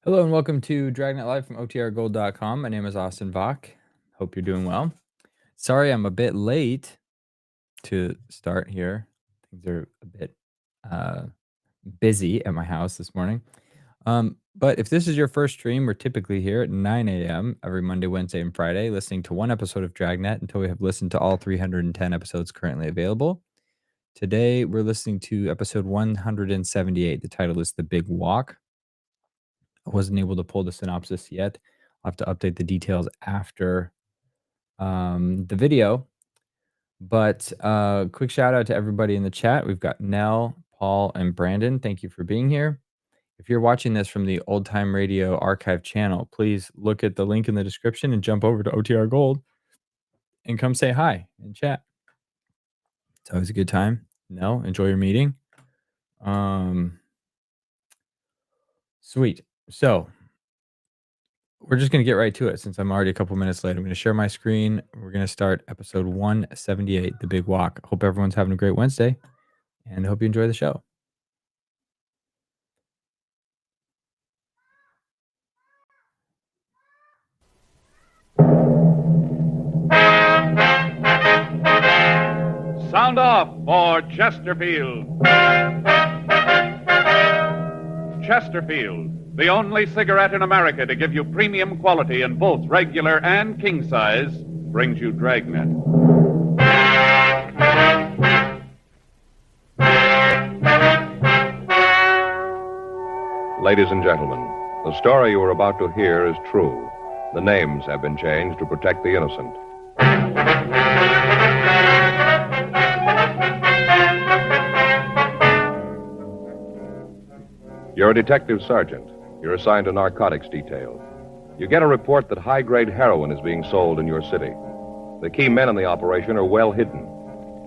Hello and welcome to Dragnet Live from OTRGold.com. My name is Austin Bach. Hope you're doing well. Sorry I'm a bit late to start here. Things are a bit busy at my house this morning. But if this is your first stream, we're typically here at 9 a.m. every Monday, Wednesday, and Friday, listening to one episode of Dragnet until we have listened to all 310 episodes currently available. Today, we're listening to episode 178. The title is The Big Walk. I wasn't able to pull the synopsis yet. I'll have to update the details after the video. But quick shout out to everybody in the chat. We've got Nell, Paul, and Brandon. Thank you for being here. If you're watching this from the Old Time Radio Archive channel, please look at the link in the description and jump over to OTR Gold and come say hi and chat. It's always a good time. Nell, enjoy your meeting. Sweet. So we're just going to get right to it since I'm already a couple minutes late. I'm going to share my screen. We're going to start episode 178, The Big Walk. Hope everyone's having a great Wednesday, and I hope you enjoy the show. Sound off for Chesterfield. Chesterfield, the only cigarette in America to give you premium quality in both regular and king size, brings you Dragnet. Ladies and gentlemen, the story you are about to hear is true. The names have been changed to protect the innocent. You're a detective sergeant. You're assigned to narcotics detail. You get a report that high-grade heroin is being sold in your city. The key men in the operation are well hidden.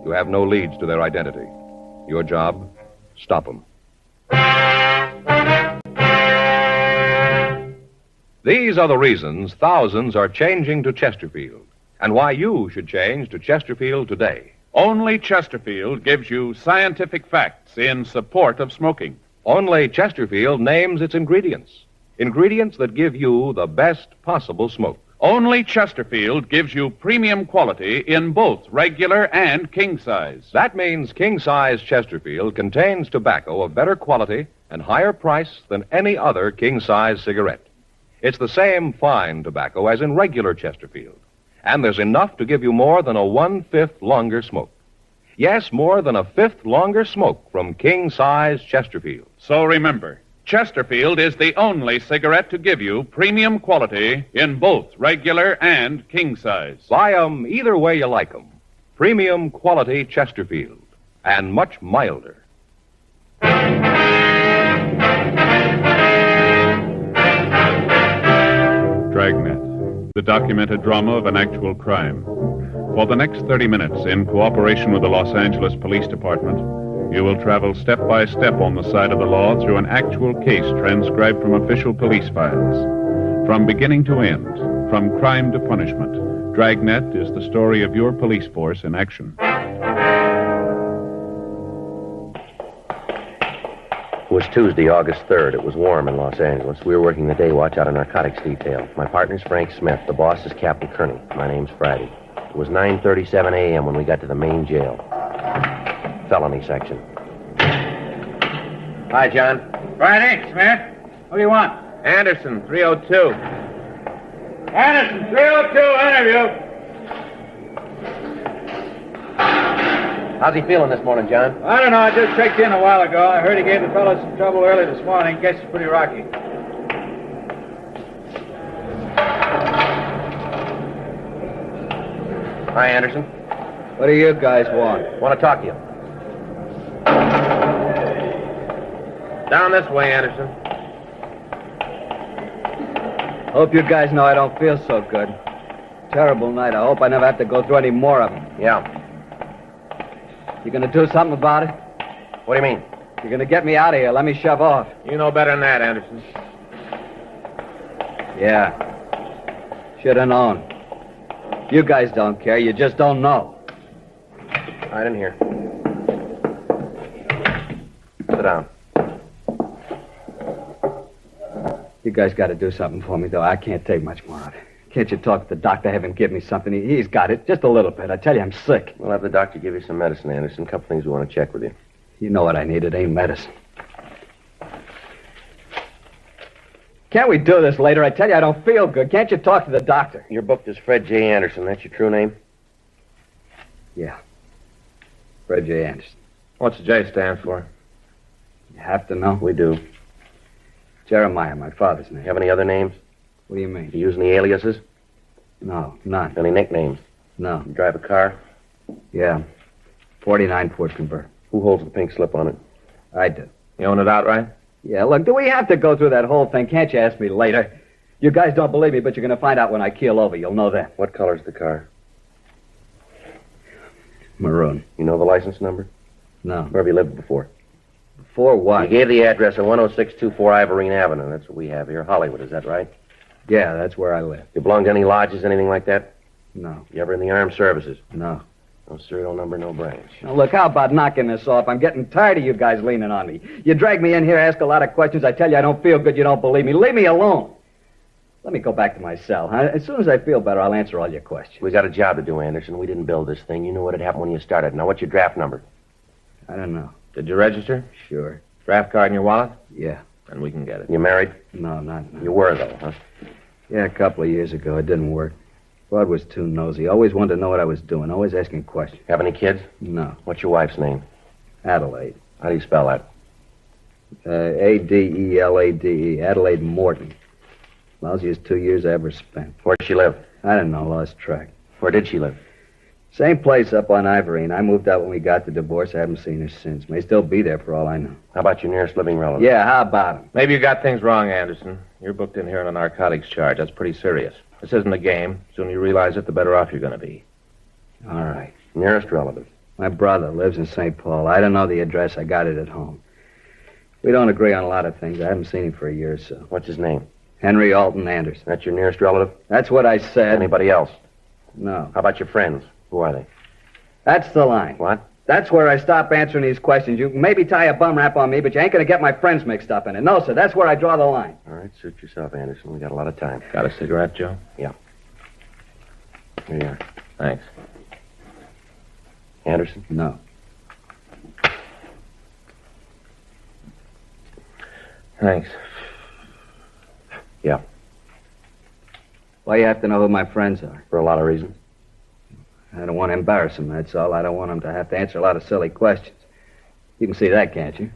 You have no leads to their identity. Your job, stop them. These are the reasons thousands are changing to Chesterfield, and why you should change to Chesterfield today. Only Chesterfield gives you scientific facts in support of smoking. Only Chesterfield names its ingredients. Ingredients that give you the best possible smoke. Only Chesterfield gives you premium quality in both regular and king size. That means king-size Chesterfield contains tobacco of better quality and higher price than any other king-size cigarette. It's the same fine tobacco as in regular Chesterfield. And there's enough to give you more than a 1/5 longer smoke. Yes, more than a 1/5 longer smoke from king-size Chesterfield. So remember, Chesterfield is the only cigarette to give you premium quality in both regular and king size. Buy 'em either way you like 'em. Premium quality Chesterfield. And much milder. Dragnet, the documented drama of an actual crime. For the next 30 minutes, in cooperation with the Los Angeles Police Department, you will travel step by step on the side of the law through an actual case transcribed from official police files. From beginning to end, from crime to punishment, Dragnet is the story of your police force in action. It was Tuesday, August 3rd. It was warm in Los Angeles. We were working the day watch out of narcotics detail. My partner's Frank Smith. The boss is Captain Kearney. My name's Friday. It was 9:37 a.m. when we got to the main jail. Felony section. Hi, John. Friday, Smith. What do you want? Anderson, 302. Anderson, 302, interview. How's he feeling this morning, John? I don't know. I just checked in a while ago. I heard he gave the fellow some trouble early this morning. Guess he's pretty rocky. Hi, Anderson. What do you guys want? Want to talk to you. Down this way, Anderson. Hope you guys know I don't feel so good. Terrible night. I hope I never have to go through any more of them. Yeah. You gonna do something about it? What do you mean? You're gonna get me out of here. Let me shove off. You know better than that, Anderson. Yeah. Should have known. You guys don't care. You just don't know. Right in here. Sit down. You guys got to do something for me, though. I can't take much more of it. Can't you talk to the doctor, have him give me something? He's got it, just a little bit. I tell you, I'm sick. We'll have the doctor give you some medicine, Anderson. A couple things we want to check with you. You know what I need. It ain't medicine. Can't we do this later? I tell you, I don't feel good. Can't you talk to the doctor? You're booked as Fred J. Anderson. That's your true name? Yeah. Fred J. Anderson. What's the J stand for? You have to know? We do. Jeremiah, my father's name. You have any other names? What do you mean? You use any aliases? No, none. Any nicknames? No. You drive a car? Yeah. 49 Ford convertible. Who holds the pink slip on it? I do. You own it outright? Yeah, look, do we have to go through that whole thing? Can't you ask me later? You guys don't believe me, but you're going to find out when I keel over. You'll know that. What color's the car? Maroon. You know the license number? No. Where have you lived before? For what? You gave the address of 10624 Ivorine Avenue. That's what we have here. Hollywood, is that right? Yeah, that's where I live. You belong to any lodges, anything like that? No. You ever in the armed services? No. No serial number, no branch. Now, look, how about knocking this off? I'm getting tired of you guys leaning on me. You drag me in here, ask a lot of questions. I tell you I don't feel good. You don't believe me. Leave me alone. Let me go back to my cell. Huh? As soon as I feel better, I'll answer all your questions. We got a job to do, Anderson. We didn't build this thing. You knew what had happened when you started. Now, what's your draft number? I don't know. Did you register? Sure. Draft card in your wallet? Yeah. And we can get it. You married? No, not now. You were, though, huh? Yeah, a couple of years ago. It didn't work. Bud was too nosy. Always wanted to know what I was doing. Always asking questions. Have any kids? No. What's your wife's name? Adelaide. How do you spell that? Adelade. Adelaide Morton. Lousiest 2 years I ever spent. Where'd she live? I don't know. Lost track. Where did she live? Same place up on Ivorine. I moved out when we got the divorce. I haven't seen her since. May still be there for all I know. How about your nearest living relative? Yeah, how about him? Maybe you got things wrong, Anderson. You're booked in here on a narcotics charge. That's pretty serious. This isn't a game. The sooner you realize it, the better off you're going to be. All right. Nearest relative. My brother lives in St. Paul. I don't know the address. I got it at home. We don't agree on a lot of things. I haven't seen him for a year or so. What's his name? Henry Alton Anderson. That's your nearest relative? That's what I said. Anybody else? No. How about your friends? Who are they? That's the line. What? That's where I stop answering these questions. You can maybe tie a bum rap on me, but you ain't going to get my friends mixed up in it. No, sir. That's where I draw the line. All right, suit yourself, Anderson. We got a lot of time. Got a cigarette, Joe? Here you are. Thanks. Anderson? No. Thanks. Yeah, Why you have to know who my friends are? for a lot of reasons. I don't want to embarrass them, that's all. I don't want them to have to answer a lot of silly questions. You can see that, can't you?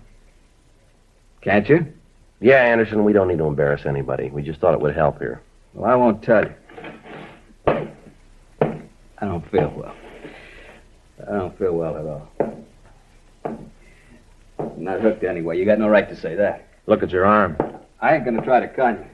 Can't you? Yeah, Anderson, we don't need to embarrass anybody. We just thought it would help here. Well, I won't tell you. I don't feel well. I don't feel well at all. I'm not hooked anyway. You got no right to say that. Look at your arm. I ain't gonna try to con you.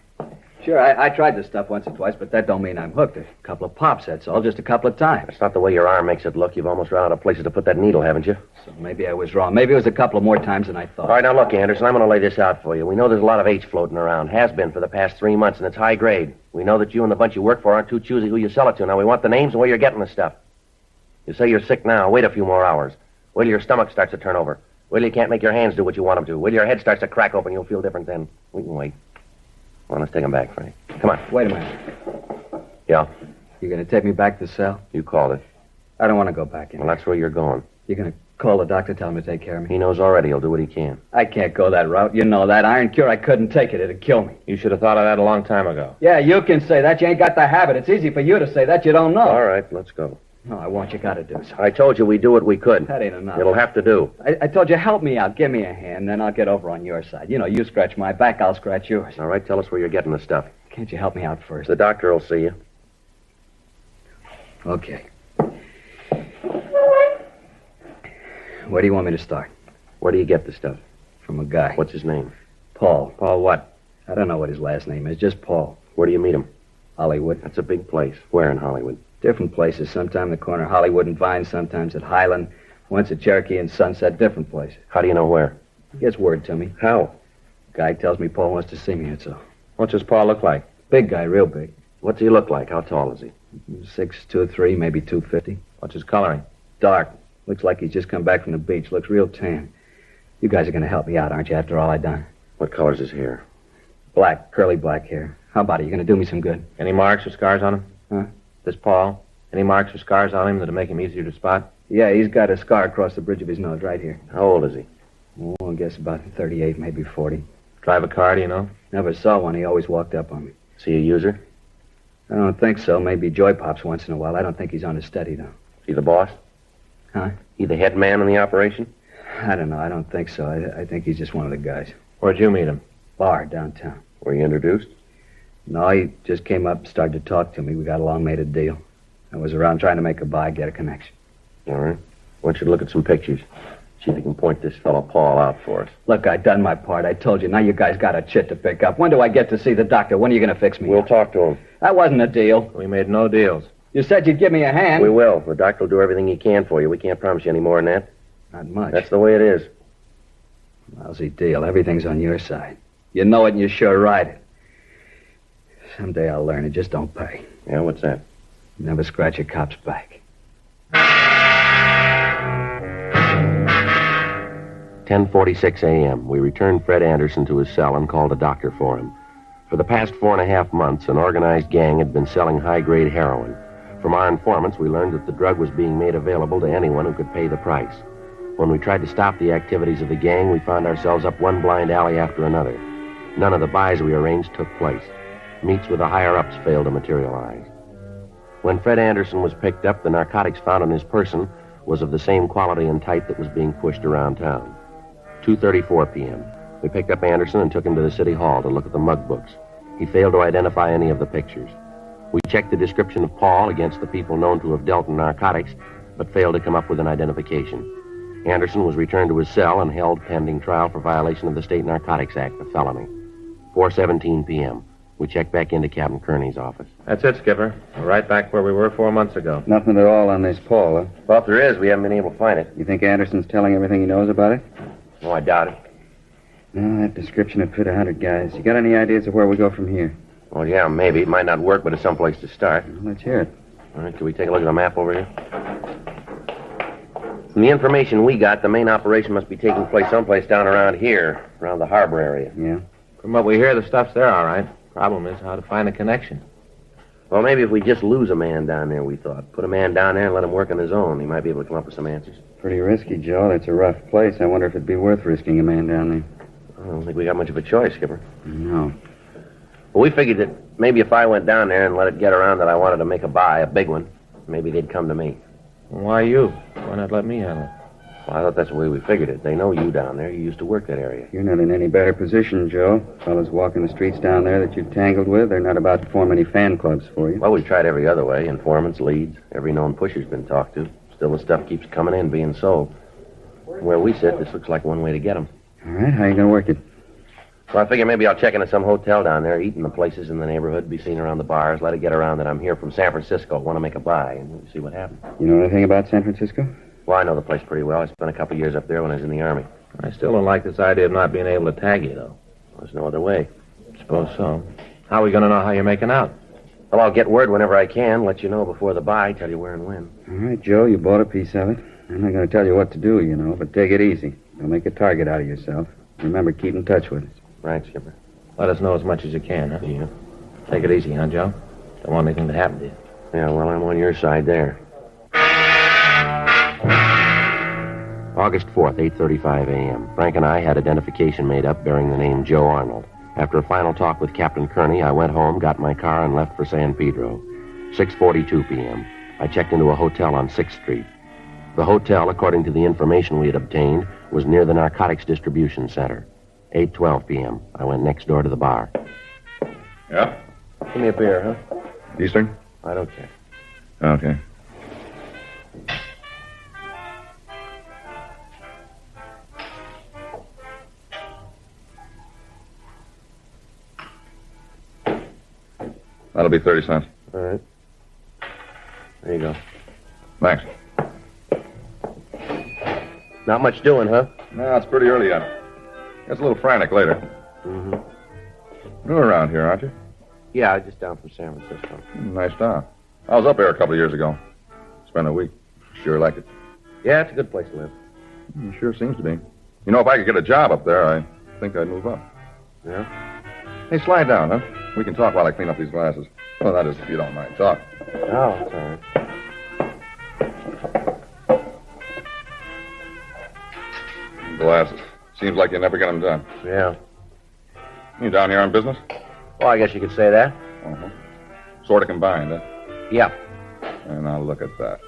Sure, I tried this stuff once or twice, but that don't mean I'm hooked. A couple of pops, that's all. Just a couple of times. That's not the way your arm makes it look. You've almost run out of places to put that needle, haven't you? So maybe I was wrong. Maybe it was a couple of more times than I thought. All right, now look, Anderson, I'm going to lay this out for you. We know there's a lot of H floating around. Has been for the past 3 months, and it's high grade. We know that you and the bunch you work for aren't too choosy who you sell it to. Now, we want the names and where you're getting the stuff. You say you're sick now. Wait a few more hours. Wait till your stomach starts to turn over. Wait till you can't make your hands do what you want them to. Wait till your head starts to crack open. You'll feel different then. We can wait. Well, let's take him back, Frank. Come on. Wait a minute. Yeah, You gonna take me back to the cell? you called it. I don't want to go back in. Well, that's where you're going. You gonna call the doctor, tell him to take care of me? He knows already. He'll do what he can. I can't go that route. You know that. Iron cure, I couldn't take it. It'd kill me. You should have thought of that a long time ago. Yeah, you can say that. You ain't got the habit. It's easy for you to say that. You don't know. All right, let's go. No, I want you gotta do something. I told you we'd do what we could. That ain't enough. It'll have to do. I told you, help me out. Give me a hand, then I'll get over on your side. You know, you scratch my back, I'll scratch yours. All right, tell us where you're getting the stuff. Can't you help me out first? The doctor will see you. Okay. Where do you want me to start? Where do you get the stuff? From a guy. What's his name? Paul. Paul what? I don't know what his last name is, just Paul. Where do you meet him? Hollywood. That's a big place. Where in Hollywood? Different places. Sometime the corner of Hollywood and Vine, sometimes at Highland, once at Cherokee and Sunset, different places. How do you know where? He gets word to me. How? Guy tells me Paul wants to see me, that's all. What does Paul look like? Big guy, real big. What's he look like? How tall is he? 6'2", maybe 250. What's his coloring? Dark. Looks like he's just come back from the beach. Looks real tan. You guys are going to help me out, aren't you, after all I done? What color's his hair? Black, curly black hair. How about it? You gonna do me some good? Any marks or scars on him? Huh? This Paul? Any marks or scars on him that'll make him easier to spot? Yeah, he's got a scar across the bridge of his nose right here. How old is he? Oh, I guess about 38, maybe 40. Drive a car, do you know? Never saw one. He always walked up on me. Is he a user? I don't think so. Maybe joy pops once in a while. I don't think he's on a steady, though. Is he the boss? Huh? He the head man in the operation? I don't know. I don't think so. I think he's just one of the guys. Where'd you meet him? Bar downtown. Were you introduced? No, he just came up, started to talk to me. We got along, made a deal. I was around trying to make a buy, get a connection. All right. I want you to look at some pictures. See if you can point this fellow Paul out for us. Look, I done my part. I told you. Now you guys got a chit to pick up. When do I get to see the doctor? When are you going to fix me? We'll talk to him. That wasn't a deal. We made no deals. You said you'd give me a hand. We will. The doctor will do everything he can for you. We can't promise you any more than that. Not much. That's the way it is. Lousy deal. Everything's on your side. You know it and you sure ride it. Someday I'll learn. It just don't pay. Yeah, what's that? Never scratch a cop's back. 10:46 a.m. We returned Fred Anderson to his cell and called a doctor for him. For the past 4.5 months, an organized gang had been selling high-grade heroin. From our informants, we learned that the drug was being made available to anyone who could pay the price. When we tried to stop the activities of the gang, we found ourselves up one blind alley after another. None of the buys we arranged took place. Meets with the higher-ups failed to materialize. When Fred Anderson was picked up, the narcotics found on his person was of the same quality and type that was being pushed around town. 2:34 p.m. We picked up Anderson and took him to the city hall to look at the mug books. He failed to identify any of the pictures. We checked the description of Paul against the people known to have dealt in narcotics, but failed to come up with an identification. Anderson was returned to his cell and held pending trial for violation of the State Narcotics Act, a felony. 4:17 p.m. We checked back into Captain Kearney's office. That's it, Skipper. We're right back where we were 4 months ago. Nothing at all on this Paul, huh? Well, if there is, we haven't been able to find it. You think Anderson's telling everything he knows about it? No, I doubt it. No, that description would fit 100 guys. You got any ideas of where we go from here? Well, yeah, maybe. It might not work, but it's someplace to start. Well, let's hear it. All right, can we take a look at the map over here? From the information we got, the main operation must be taking place someplace down around here, around the harbor area. Yeah? From what we hear, the stuff's there, all right. Problem is how to find a connection. Well, maybe if we just lose a man down there, we thought. Put a man down there and let him work on his own. He might be able to come up with some answers. Pretty risky, Joe. That's a rough place. I wonder if it'd be worth risking a man down there. I don't think we got much of a choice, Skipper. No. Well, we figured that maybe if I went down there and let it get around that I wanted to make a buy, a big one, maybe they'd come to me. Why you? Why not let me handle it? Well, I thought that's the way we figured it. They know you down there. You used to work that area. You're not in any better position, Joe. Fellas walking the streets down there that you've tangled with, they're not about to form any fan clubs for you. Well, we've tried every other way. Informants, leads, every known pusher's been talked to. Still, the stuff keeps coming in, being sold. Where we sit, this looks like one way to get them. All right, how you going to work it? Well, I figure maybe I'll check into some hotel down there, eat in the places in the neighborhood, be seen around the bars, let it get around that I'm here from San Francisco, want to make a buy, and we'll see what happens. You know anything about San Francisco? Well, I know the place pretty well. I spent a couple years up there when I was in the Army. I still don't like this idea of not being able to tag you, though. There's no other way. Suppose so. How are we going to know how you're making out? Well, I'll get word whenever I can, let you know before the buy, tell you where and when. All right, Joe, you bought a piece of it. I'm not going to tell you what to do, you know, but take it easy. Don't make a target out of yourself. Remember, keep in touch with us. Right, Skipper. Let us know as much as you can, huh? Yeah. Take it easy, huh, Joe? Don't want anything to happen to you. Yeah, well, I'm on your side there. August 4th, 8:35 a.m. Frank and I had identification made up bearing the name Joe Arnold. After a final talk with Captain Kearney, I went home, got my car, and left for San Pedro. 6:42 p.m. I checked into a hotel on 6th Street. The hotel, according to the information we had obtained, was near the narcotics distribution center. 8:12 p.m. I went next door to the bar. Yeah? Give me a beer, huh? Eastern? I don't care. Okay. That'll be 30 cents. All right. There you go. Thanks. Not much doing, huh? No, it's pretty early yet. Gets a little frantic later. Mm-hmm. You're around here, aren't you? Yeah, just down from San Francisco. Nice town. I was up there a couple of years ago. Spent a week. Sure like it. Yeah, it's a good place to live. Sure seems to be. You know, if I could get a job up there, I think I'd move up. Yeah? Hey, slide down, huh? We can talk while I clean up these glasses. Well, that is, if you don't mind. Talk. Oh, it's all right. Glasses. Seems like you never get them done. Yeah. You down here on business? Well, I guess you could say that. Uh-huh. Sort of combined, huh? Yeah. And now look at that.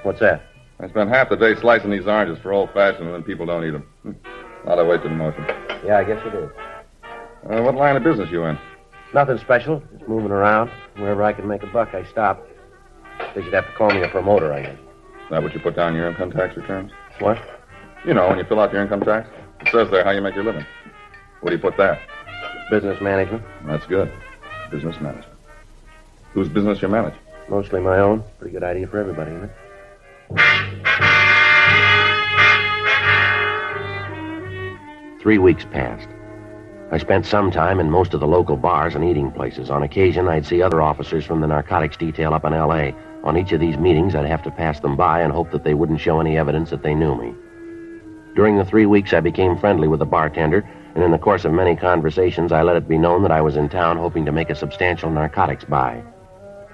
What's that? I spent half the day slicing these oranges for old-fashioned, and then people don't eat them. A lot of wasted motion. Yeah, I guess you did. What line of business you in? Nothing special. Just moving around. Wherever I can make a buck, I stop. Guess you'd have to call me a promoter, I guess. Is that what you put down in your income tax returns? What? You know, when you fill out your income tax, it says there how you make your living. What do you put that? Business management. That's good. Business management. Whose business you manage? Mostly my own. Pretty good idea for everybody, isn't it? 3 weeks passed. I spent some time in most of the local bars and eating places. On occasion, I'd see other officers from the narcotics detail up in L.A. On each of these meetings, I'd have to pass them by and hope that they wouldn't show any evidence that they knew me. During the 3 weeks, I became friendly with the bartender, and in the course of many conversations, I let it be known that I was in town hoping to make a substantial narcotics buy.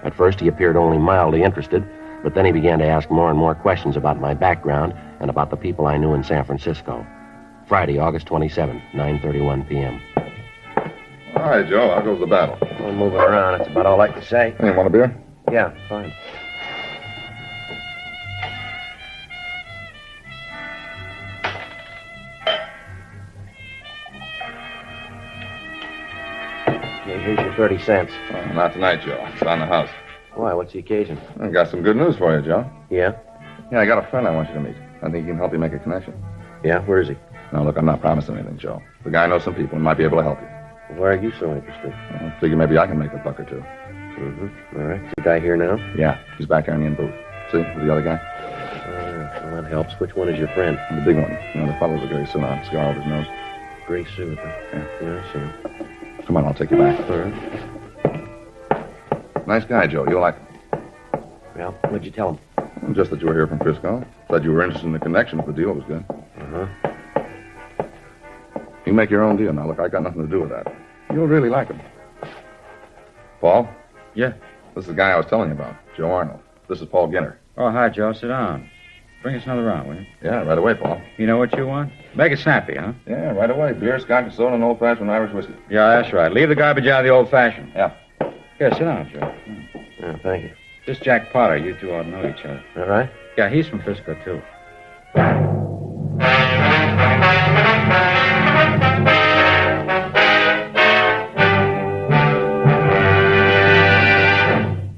At first, he appeared only mildly interested, but then he began to ask more and more questions about my background and about the people I knew in San Francisco. Friday, August 27th, 9:31 p.m. All right, Joe. How goes the battle? I'm moving around. That's about all I can say. Hey, want a beer? Yeah, fine. Okay, here's your 30 cents. Oh, not tonight, Joe. It's on the house. Why, what's the occasion? I got some good news for you, Joe. Yeah? Yeah, I got a friend I want you to meet. I think he can help you make a connection. Yeah, where is he? Now, look, I'm not promising anything, Joe. The guy knows some people and might be able to help you. Why are you so interested? I figure maybe I can make a buck or two. Mm-hmm. All right. Is the guy here now? Yeah, he's back there in the in booth. See, with the other guy? Well, that helps. Which one is your friend? The big one. You know, the fellow with the gray suit on, cigar over his nose. Gray suit, huh? Yeah, I see him. Come on, I'll take you back. All right. Nice guy, Joe. You'll like him. Well, what'd you tell him? Just that you were here from Frisco. Said you were interested in the connection if the deal was good. Uh-huh. You make your own deal. Now, look, I got nothing to do with that. You'll really like him. Paul? Yeah? This is the guy I was telling you about, Joe Arnold. This is Paul Ginner. Oh, hi, Joe. Sit down. Bring us another round, will you? Yeah, right away, Paul. You know what you want? Make it snappy, huh? Yeah, right away. Beer, scotch, and soda, and old-fashioned Irish whiskey. Yeah, that's right. Leave the garbage out of the old-fashioned. Yeah. Here, sit down, Joe. Yeah, thank you. This Jack Potter, you two ought to know each other. All right? Yeah, he's from Frisco, too.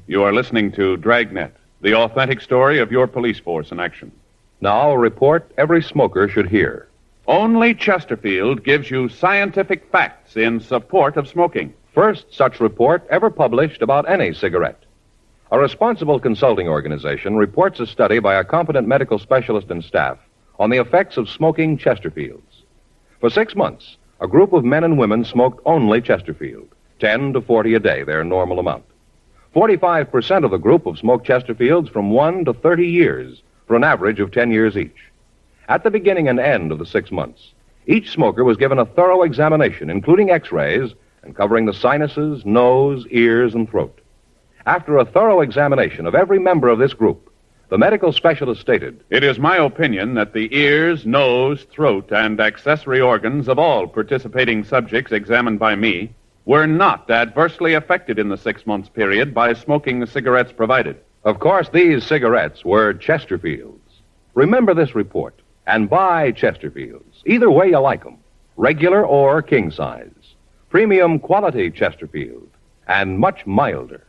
You are listening to Dragnet, the authentic story of your police force in action. Now, a report every smoker should hear. Only Chesterfield gives you scientific facts in support of smoking. First such report ever published about any cigarette. A responsible consulting organization reports a study by a competent medical specialist and staff on the effects of smoking Chesterfields. For 6 months, a group of men and women smoked only Chesterfield, 10 to 40 a day, their normal amount. 45% of the group have smoked Chesterfields from 1 to 30 years, for an average of 10 years each. At the beginning and end of the 6 months, each smoker was given a thorough examination, including x-rays, and covering the sinuses, nose, ears, and throat. After a thorough examination of every member of this group, the medical specialist stated, It is my opinion that the ears, nose, throat, and accessory organs of all participating subjects examined by me were not adversely affected in the 6 months period by smoking the cigarettes provided. Of course, these cigarettes were Chesterfields. Remember this report and buy Chesterfields. Either way you like them, regular or king size. Premium quality Chesterfield, and much milder.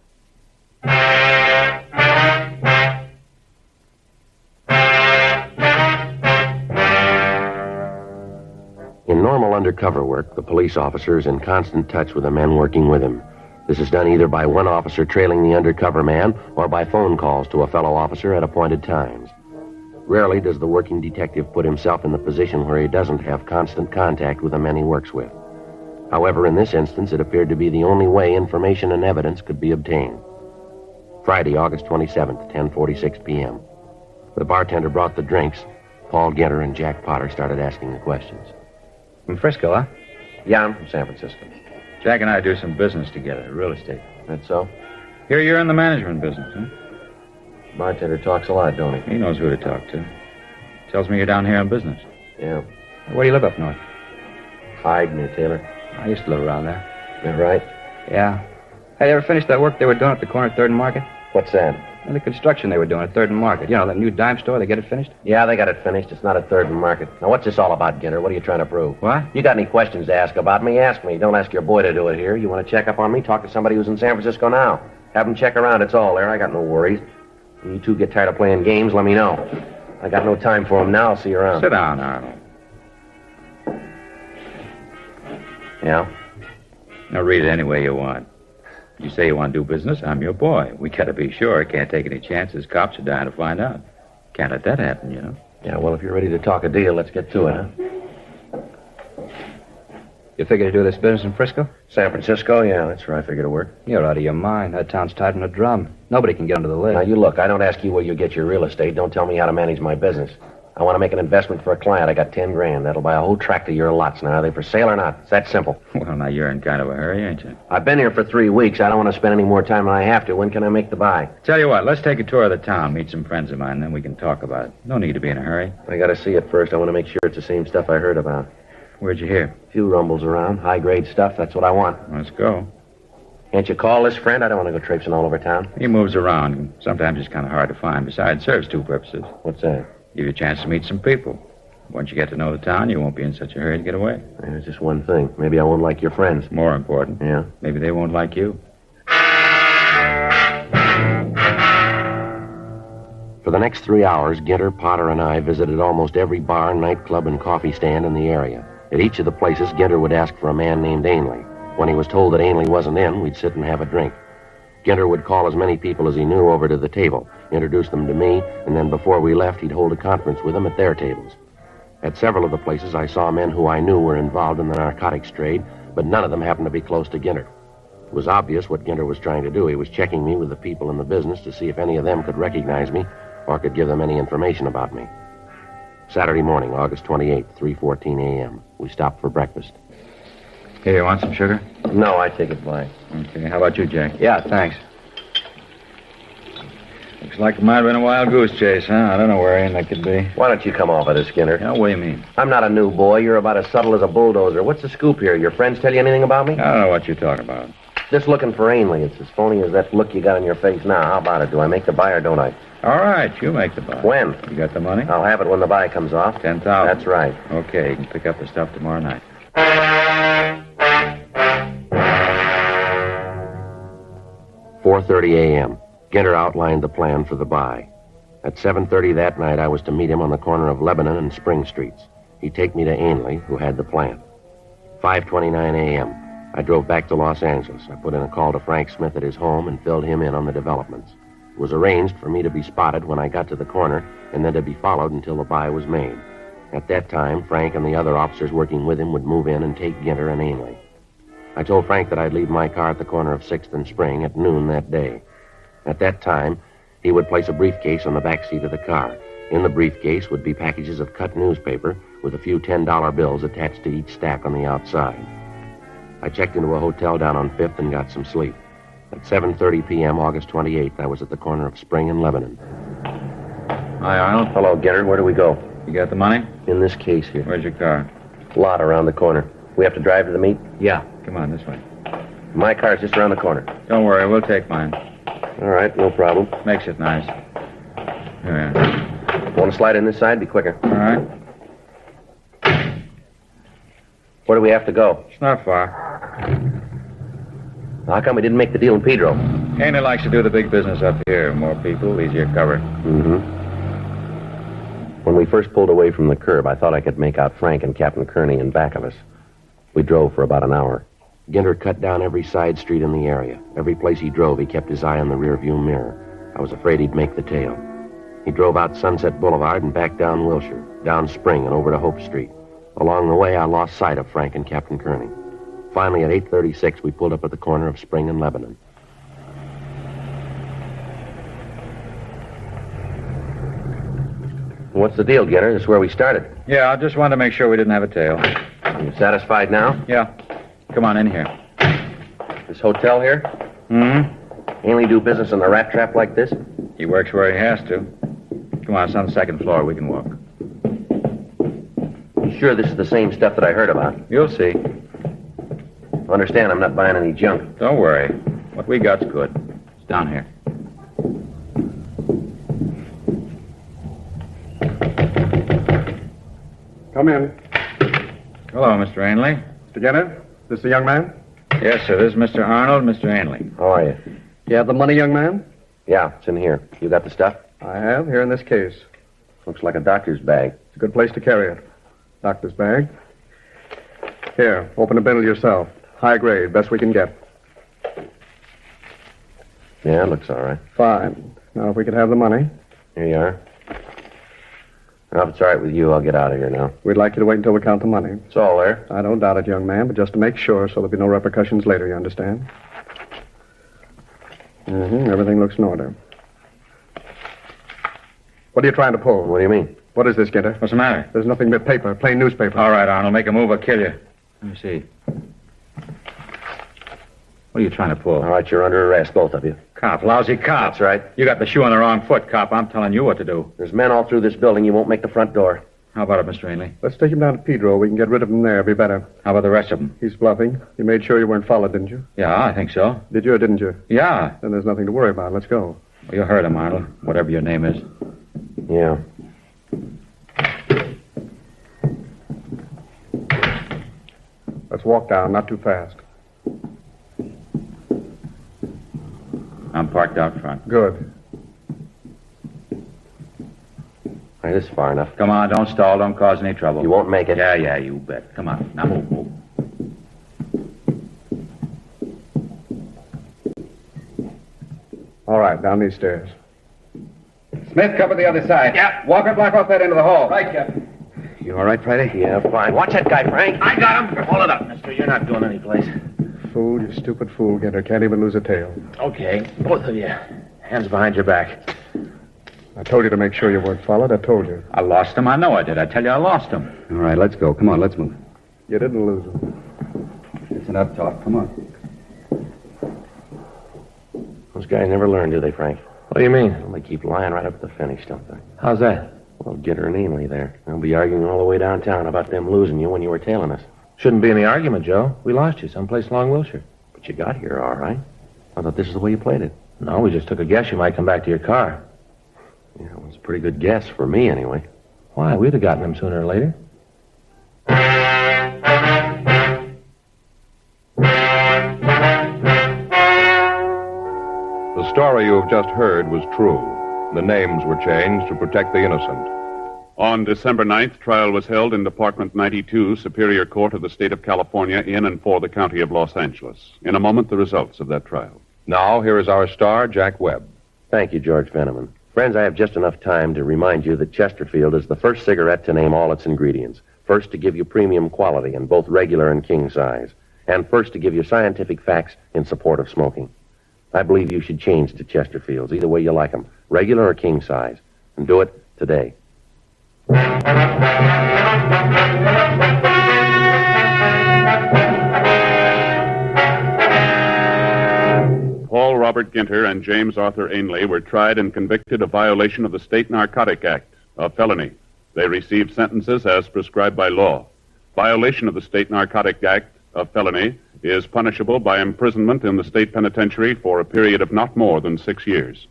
In normal undercover work, the police officer is in constant touch with the men working with him. This is done either by one officer trailing the undercover man or by phone calls to a fellow officer at appointed times. Rarely does the working detective put himself in the position where he doesn't have constant contact with the men he works with. However, in this instance, it appeared to be the only way information and evidence could be obtained. Friday, August 27th, 10:46 p.m. The bartender brought the drinks. Paul Ginter and Jack Potter started asking the questions. From Frisco, huh? Yeah, I'm from San Francisco. Did Jack and I do some business together, real estate. That's so? Here you're in the management business, huh? Bartender talks a lot, don't he? He knows who to talk to. Tells me you're down here on business. Yeah. Where do you live up north? Hyde near Taylor. I used to live around there. That right? Yeah. Hey, they ever finished that work they were doing at the corner of 3rd and Market? What's that? And the construction they were doing at 3rd and Market. You know, that new dime store, they get it finished? Yeah, they got it finished. It's not at 3rd and Market. Now, what's this all about, Ginter? What are you trying to prove? What? You got any questions to ask about me? Ask me. Don't ask your boy to do it here. You want to check up on me? Talk to somebody who's in San Francisco now. Have him check around. It's all there. I got no worries. When you two get tired of playing games, let me know. I got no time for them now. I'll see you around. Sit down, Arnold. Yeah? Now read it any way you want. You say you want to do business, I'm your boy. We gotta be sure. Can't take any chances. Cops are dying to find out. Can't let that happen, you know. Yeah, well, if you're ready to talk a deal, let's get to it, huh? You figure to do this business in Frisco? San Francisco? Yeah, that's where I figure to work. You're out of your mind. That town's tight in a drum. Nobody can get under the lid. Now, you look, I don't ask you where you get your real estate. Don't tell me how to manage my business. I want to make an investment for a client. I got 10 grand. That'll buy a whole tract of your lots. Now, are they for sale or not? It's that simple. Well, now you're in kind of a hurry, ain't you? I've been here for 3 weeks. I don't want to spend any more time than I have to. When can I make the buy? Tell you what, let's take a tour of the town, meet some friends of mine, then we can talk about it. No need to be in a hurry. I got to see it first. I want to make sure it's the same stuff I heard about. Where'd you hear? A few rumbles around. High-grade stuff. That's what I want. Let's go. Can't you call this friend? I don't want to go traipsing all over town. He moves around. Sometimes it's kind of hard to find. Besides, it serves 2 purposes. What's that? Give you a chance to meet some people. Once you get to know the town, you won't be in such a hurry to get away. There's just one thing. Maybe I won't like your friends. More important. Yeah? Maybe they won't like you. For the next 3 hours, Ginter, Potter, and I visited almost every bar, nightclub, and coffee stand in the area. At each of the places, Ginter would ask for a man named Ainley. When he was told that Ainley wasn't in, we'd sit and have a drink. Ginter would call as many people as he knew over to the table, introduce them to me, and then before we left, he'd hold a conference with them at their tables. At several of the places, I saw men who I knew were involved in the narcotics trade, but none of them happened to be close to Ginter. It was obvious what Ginter was trying to do. He was checking me with the people in the business to see if any of them could recognize me or could give them any information about me. Saturday morning, August 28th, 3:14 a.m. We stopped for breakfast. Here, you want some sugar? No, I take it by. Okay, how about you, Jack? Yeah, thanks. Looks like it might have been a wild goose chase, huh? I don't know where Ainley could be. Why don't you come off of this, Skinner? Now, what do you mean? I'm not a new boy. You're about as subtle as a bulldozer. What's the scoop here? Your friends tell you anything about me? I don't know what you're talking about. Just looking for Ainley. It's as phony as that look you got on your face now. How about it? Do I make the buy or don't I? All right, you make the buy. When? You got the money? I'll have it when the buy comes off. 10,000. That's right. Okay, you can pick up the stuff tomorrow night. 4:30 a.m. Ginter outlined the plan for the buy. At 7:30 that night, I was to meet him on the corner of Lebanon and Spring Streets. He'd take me to Ainley, who had the plant. 5:29 a.m. I drove back to Los Angeles. I put in a call to Frank Smith at his home and filled him in on the developments. It was arranged for me to be spotted when I got to the corner and then to be followed until the buy was made. At that time, Frank and the other officers working with him would move in and take Ginter and Ainley. I told Frank that I'd leave my car at the corner of 6th and Spring at noon that day. At that time, he would place a briefcase on the back seat of the car. In the briefcase would be packages of cut newspaper with a few $10 bills attached to each stack on the outside. I checked into a hotel down on 5th and got some sleep. At 7:30 p.m., August 28th, I was at the corner of Spring and Lebanon. Hi, Arnold. Hello, Ginter. Where do we go? You got the money? In this case here. Where's your car? Lot around the corner. We have to drive to the meet? Yeah. Come on, this way. My car's just around the corner. Don't worry, we'll take mine. All right, no problem. Makes it nice. Here we are. Want to slide in this side? Be quicker. All right. Where do we have to go? It's not far. How come we didn't make the deal in Pedro? Ainley likes to do the big business up here. More people, easier cover. Mm-hmm. When we first pulled away from the curb, I thought I could make out Frank and Captain Kearney in back of us. We drove for about an hour. Ginter cut down every side street in the area. Every place he drove, he kept his eye on the rearview mirror. I was afraid he'd make the tail. He drove out Sunset Boulevard and back down Wilshire, down Spring and over to Hope Street. Along the way, I lost sight of Frank and Captain Kearney. Finally, at 8:36, we pulled up at the corner of Spring and Lebanon. What's the deal, Ginter? This is where we started. Yeah, I just wanted to make sure we didn't have a tail. You satisfied now? Yeah. Come on in here. This hotel here? Ainley do business in a rat trap like this? He works where he has to. Come on, it's on the second floor. We can walk. You sure this is the same stuff that I heard about? You'll see. Understand, I'm not buying any junk. Don't worry. What we got's good. It's down here. Come in. Hello, Mr. Ainley. Together? This the young man? Yes, sir. This is Mr. Arnold, Mr. Ainley. How are you? You have the money, young man? Yeah, it's in here. You got the stuff? I have, here in this case. Looks like a doctor's bag. It's a good place to carry it. Doctor's bag. Here, open the bundle yourself. High grade, best we can get. Yeah, it looks all right. Fine. Now, if we could have the money. Here you are. Now, if it's all right with you, I'll get out of here now. We'd like you to wait until we count the money. It's all there. I don't doubt it, young man, but just to make sure so there'll be no repercussions later, you understand? Everything looks in order. What are you trying to pull? What do you mean? What is this, Ginter? What's the matter? There's nothing but paper, plain newspaper. All right, Arnold. Make a move or kill you. Let me see. What are you trying to pull? All right, you're under arrest, both of you. Cop. Lousy cop. That's right. You got the shoe on the wrong foot, cop. I'm telling you what to do. There's men all through this building. You won't make the front door. How about it, Mr. Ainley? Let's take him down to Pedro. We can get rid of him there. Be better. How about the rest of them? He's bluffing. You made sure you weren't followed, didn't you? Yeah, I think so. Did you or didn't you? Yeah. Then there's nothing to worry about. Let's go. Well, you heard him, Arnold. Whatever your name is. Yeah. Let's walk down, not too fast. I'm parked out front. Good. All right, this is far enough. Come on, don't stall. Don't cause any trouble. You won't make it. Yeah, you bet. Come on. Now move. All right, down these stairs. Smith, cover the other side. Yeah. Walker, block off that end of the hall. Right, Captain. You all right, Friday? Yeah, fine. Watch that guy, Frank. I got him. Hold it up, mister. You're not going anyplace. Fool, you stupid fool, Ginter. Can't even lose a tail. Okay, both of you. Hands behind your back. I told you to make sure you weren't followed. I told you. I lost him. I know I did. I tell you, I lost him. All right, let's go. Come on, let's move. You didn't lose him. It's enough talk. Come on. Those guys never learn, do they, Frank? What do you mean? Well, they keep lying right up to the finish, don't they? How's that? Well, Ginter and Ainley there. They'll be arguing all the way downtown about them losing you when you were tailing us. Shouldn't be any argument, Joe. We lost you someplace along Wilshire. But you got here all right. I thought this is the way you played it. No, we just took a guess you might come back to your car. Yeah, it was a pretty good guess for me, anyway. Why? We'd have gotten him sooner or later. The story you have just heard was true. The names were changed to protect the innocent. On December 9th, trial was held in Department 92, Superior Court of the State of California, in and for the County of Los Angeles. In a moment, the results of that trial. Now, here is our star, Jack Webb. Thank you, George Veneman. Friends, I have just enough time to remind you that Chesterfield is the first cigarette to name all its ingredients. First to give you premium quality in both regular and king size. And first to give you scientific facts in support of smoking. I believe you should change to Chesterfields, either way you like them, regular or king size. And do it today. Paul Robert Ginter and James Arthur Ainley were tried and convicted of violation of the State Narcotic Act, a felony. They received sentences as prescribed by law. Violation of the State Narcotic Act, a felony, is punishable by imprisonment in the state penitentiary for a period of not more than 6 years.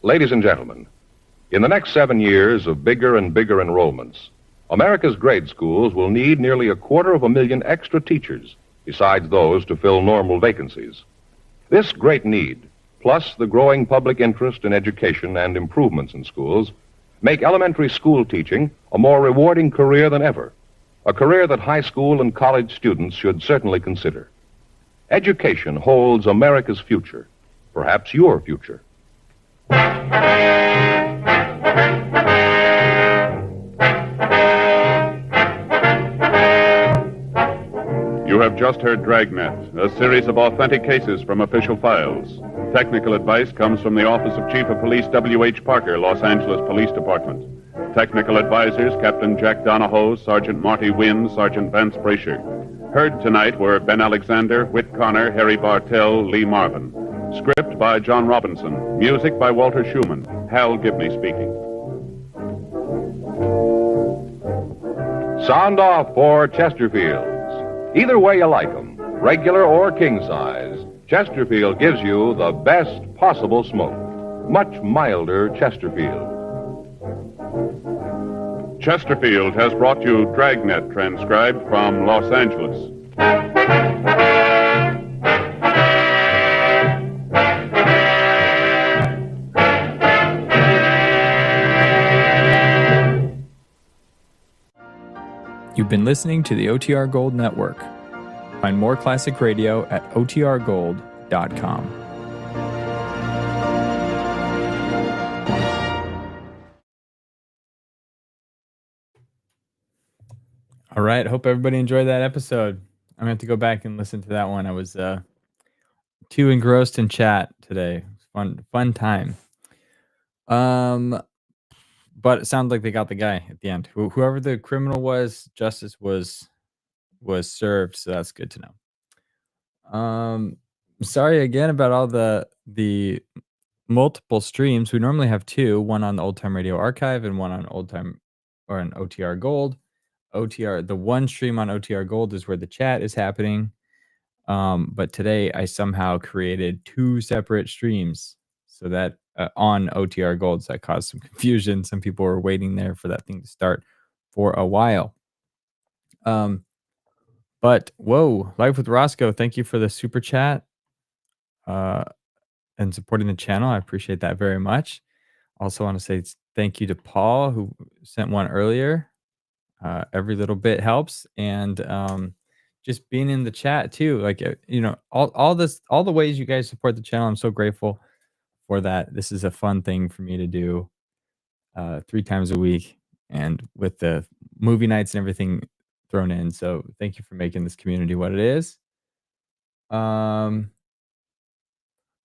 Ladies and gentlemen, in the next 7 years of bigger and bigger enrollments, America's grade schools will need nearly 250,000 extra teachers, besides those to fill normal vacancies. This great need, plus the growing public interest in education and improvements in schools, make elementary school teaching a more rewarding career than ever, a career that high school and college students should certainly consider. Education holds America's future, perhaps your future. You have just heard Dragnet, a series of authentic cases from official files. Technical advice comes from the Office of Chief of Police W.H. Parker, Los Angeles Police Department. Technical advisors, Captain Jack Donahoe, Sergeant Marty Wynn, Sergeant Vance Brasher. Heard tonight were Ben Alexander, Whit Connor, Harry Bartell, Lee Marvin. Script by John Robinson. Music by Walter Schumann. Hal Gibney speaking. Sound off for Chesterfields. Either way you like them, regular or king size, Chesterfield gives you the best possible smoke. Much milder Chesterfield. Chesterfield has brought you Dragnet, transcribed from Los Angeles. You've been listening to the OTR Gold Network. Find more classic radio at otrgold.com. All right. Hope everybody enjoyed that episode. I'm going to have to go back and listen to that one. I was too engrossed in chat today. Fun time. But it sounds like they got the guy at the end. Whoever the criminal was, justice was served, so that's good to know. Sorry again about all the multiple streams. We normally have two, one on the Old Time Radio Archive and one on Old Time or on OTR Gold. The one stream on OTR Gold is where the chat is happening. But today I somehow created two separate streams so that on OTR Gold, so that caused some confusion. Some people were waiting there for that thing to start for a while. But whoa, Life with Roscoe, thank you for the super chat and supporting the channel. I appreciate that very much. Also want to say thank you to Paul, who sent one earlier. Every little bit helps, and just being in the chat too, like all the ways you guys support the channel. I'm so grateful for that. This is a fun thing for me to do 3 times a week, and with the movie nights and everything thrown in. So thank you for making this community what it is.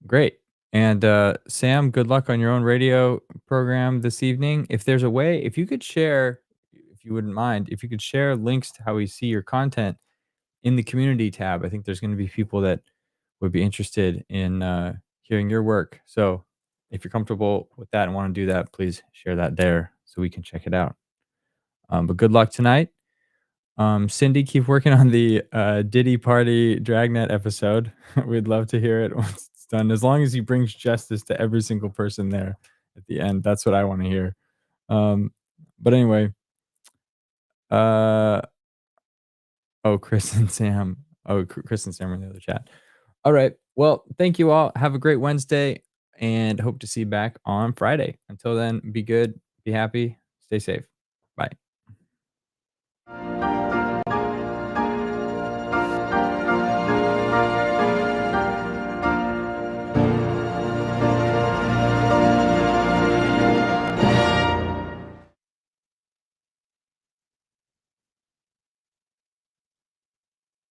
Great. And Sam, good luck on your own radio program this evening. If there's a way, if you could share, if you wouldn't mind, if you could share links to how we see your content in the community tab, I think there's going to be people that would be interested in hearing your work. So if you're comfortable with that and want to do that, please share that there so we can check it out. But good luck tonight. Cindy, keep working on the Diddy Party Dragnet episode. We'd love to hear it once it's done, as long as he brings justice to every single person there at the end. That's what I want to hear. But anyway, Chris and Sam. Chris and Sam are in the other chat. All right. Well, thank you all. Have a great Wednesday and hope to see you back on Friday. Until then, be good, be happy, stay safe.